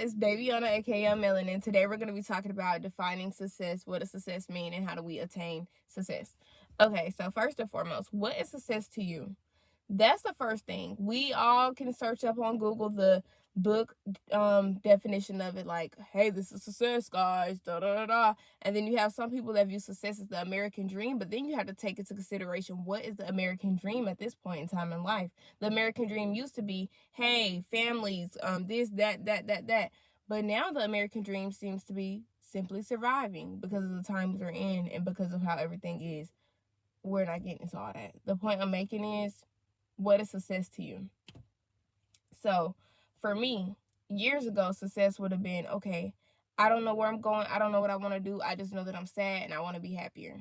It's Baby Yana, aka Y0ung.M3lanin. Today we're going to be talking about defining success. What does success mean, and how do we attain success? Okay, so first and foremost, what is success to you? That's the first thing. We all can search up on Google the book definition of it, like, hey, this is success, guys, da da da da. And then you have some people that view success as the American dream, but then you have to take into consideration, what is the American dream at this point in time in life? The American dream used to be, hey, families, this, that. But now the American dream seems to be simply surviving because of the times we're in and because of how everything is. We're not getting into all that. The point I'm making is, what is success to you? So for me, years ago, success would have been, okay, I don't know where I'm going. I don't know what I want to do. I just know that I'm sad and I want to be happier.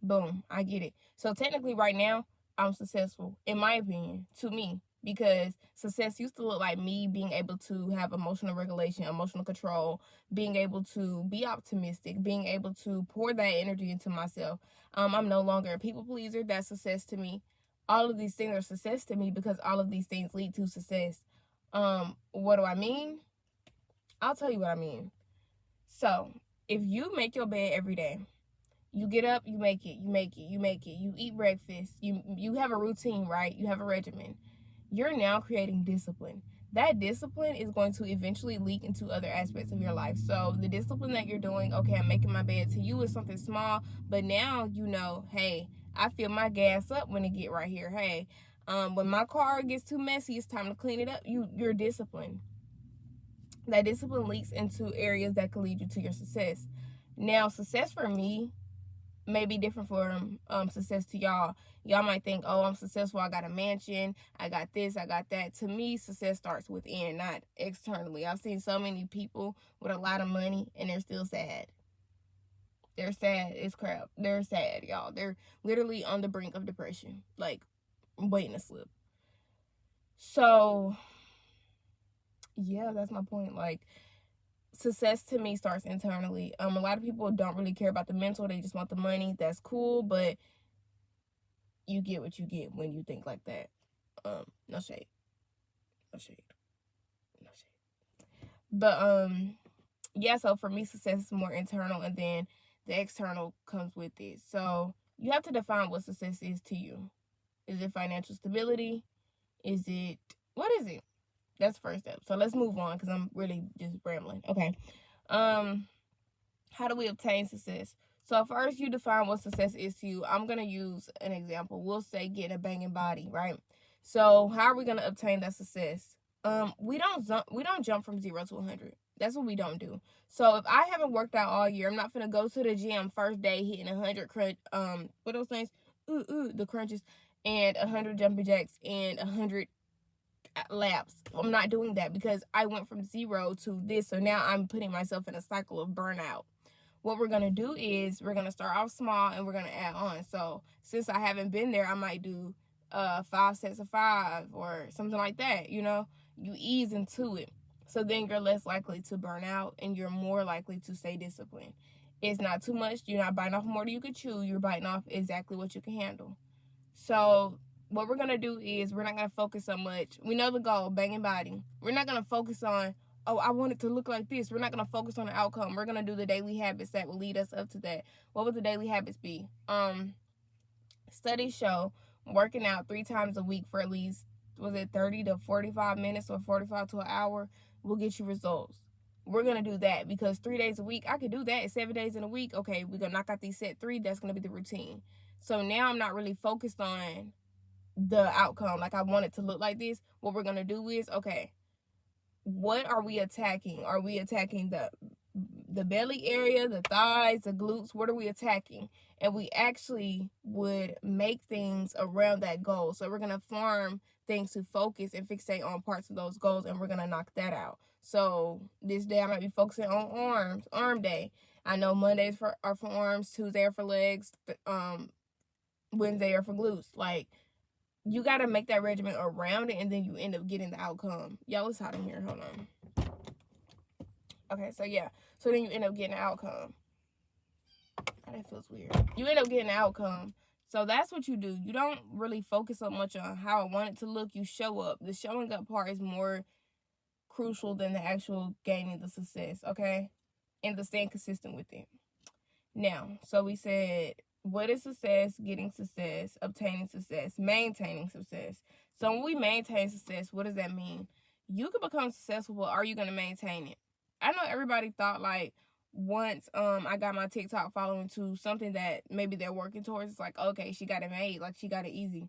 Boom, I get it. So technically right now, I'm successful, in my opinion, to me, because success used to look like me being able to have emotional regulation, emotional control, being able to be optimistic, being able to pour that energy into myself. I'm no longer a people pleaser. That's success to me. All of these things are success to me because all of these things lead to success. What do I mean? I'll tell you what I mean. So if you make your bed every day, you get up, you make it, you eat breakfast, you have a routine, right? You have a regimen. You're now creating discipline. That discipline is going to eventually leak into other aspects of your life. So the discipline that you're doing, okay, I'm making my bed, to you is something small, but now you know, hey, I fill my gas up when it get right here. Hey, when my car gets too messy, it's time to clean it up. You're disciplined. That discipline leaks into areas that can lead you to your success. Now, success for me may be different from success to y'all. Y'all might think, oh, I'm successful, I got a mansion, I got this, I got that. To me, success starts within, not externally. I've seen so many people with a lot of money and they're still sad. They're sad as crap. They're sad, y'all. They're literally on the brink of depression, like waiting to slip. So yeah, that's my point. Like, success to me starts internally. A lot of people don't really care about the mental, they just want the money. That's cool, but you get what you get when you think like that. No shade. No shade. No shade. But yeah, so for me, success is more internal, and then the external comes with it. So you have to define what success is to you. Is it financial stability? Is it, what is it? That's the first step. So let's move on because I'm really just rambling. Okay. How do we obtain success? So first, you define what success is to you. I'm gonna use an example. We'll say getting a banging body, right? So how are we gonna obtain that success? We don't jump from 0 to 100. That's what we don't do. So if I haven't worked out all year, I'm not gonna go to the gym first day hitting 100 crunch. What are those things? The crunches, and 100 jumping jacks and 100 laps. I'm not doing that because I went from 0 to this. So now I'm putting myself in a cycle of burnout. What we're going to do is we're going to start off small and we're going to add on. So since I haven't been there, I might do 5 sets of 5 or something like that. You ease into it. So then you're less likely to burn out and you're more likely to stay disciplined. It's not too much. You're not biting off more than you can chew. You're biting off exactly what you can handle. So what we're going to do is we're not going to focus so much. We know the goal, banging body. We're not going to focus on, oh, I want it to look like this. We're not going to focus on the outcome. We're going to do the daily habits that will lead us up to that. What would the daily habits be? Studies show working out 3 times a week for at least, 30 to 45 minutes or 45 to an hour will get you results. We're going to do that because 3 days a week, I could do that. 7 days in a week, okay, we're going to knock out these set 3. That's going to be the routine. So now I'm not really focused on the outcome. Like, I want it to look like this. What we're going to do is, okay, what are we attacking? Are we attacking the belly area, the thighs, the glutes? What are we attacking? And we actually would make things around that goal. So we're going to farm things to focus and fixate on parts of those goals, and we're going to knock that out. So this day I might be focusing on arms, arm day. I know Mondays are for arms, Tuesday are for legs, Wednesday are for glutes. Like, you got to make that regimen around it, and then you end up getting the outcome. Y'all, it's hot in here. Hold on. Okay, so yeah. So then you end up getting an outcome. Oh, that feels weird. You end up getting an outcome. So that's what you do. You don't really focus so much on how I want it to look. You show up. The showing up part is more crucial than the actual gaining the success, okay? And the staying consistent with it. Now, so we said, what is success, getting success, obtaining success, maintaining success. So when we maintain success, what does that mean? You can become successful, but are you going to maintain it? I know everybody thought like once I got my TikTok following to something that maybe they're working towards, it's like, okay, she got it made, like she got it easy.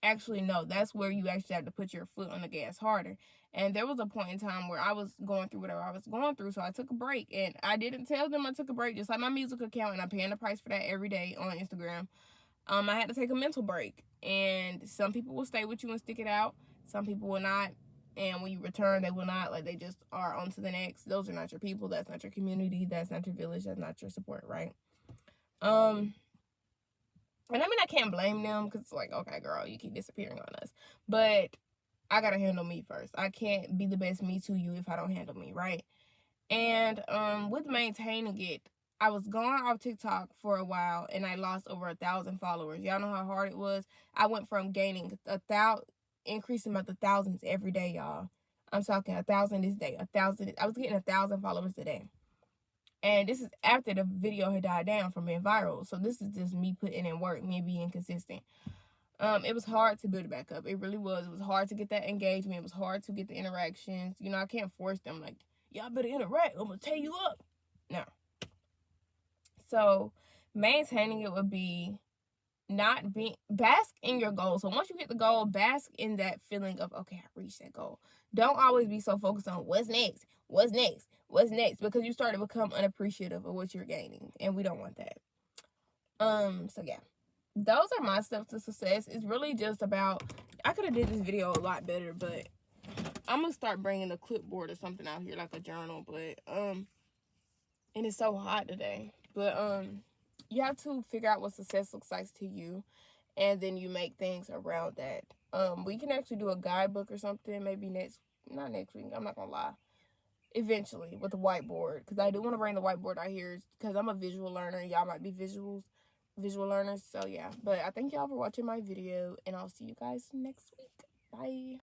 Actually, no, that's where you actually have to put your foot on the gas harder. And there was a point in time where I was going through whatever I was going through, so I took a break. And I didn't tell them I took a break, just like my music account, and I'm paying the price for that every day on Instagram. I had to take a mental break. And some people will stay with you and stick it out. Some people will not. And when you return, they will not. Like, they just are on to the next. Those are not your people. That's not your community. That's not your village. That's not your support, right? And I mean, I can't blame them because it's like, okay, girl, you keep disappearing on us. But I got to handle me first. I can't be the best me to you if I don't handle me, right? And with maintaining it, I was gone off TikTok for a while and I lost over 1,000 followers. Y'all know how hard it was? I went from gaining increasing by the thousands every day, y'all. I'm talking 1,000 this day, 1,000. I was getting 1,000 followers a day. And this is after the video had died down from being viral. So this is just me putting in work, me being consistent. It was hard to build it back up. It really was. It was hard to get that engagement. It was hard to get the interactions. You know, I can't force them like, y'all better interact. I'm going to tear you up. No. So maintaining it would be bask in your goal. So once you hit the goal, bask in that feeling of, okay, I reached that goal. Don't always be so focused on what's next, because you start to become unappreciative of what you're gaining, and we don't want that. So yeah, those are my steps to success. It's really just about, I could have did this video a lot better, but I'm gonna start bringing a clipboard or something out here, like a journal. But and it's so hot today. But you have to figure out what success looks like to you, and then you make things around that. We can actually do a guidebook or something, maybe not next week, I'm not gonna lie, eventually, with a whiteboard, because I do want to bring the whiteboard out here, because I'm a visual learner. Y'all might be visual learners, so yeah. But I thank y'all for watching my video, and I'll see you guys next week. Bye.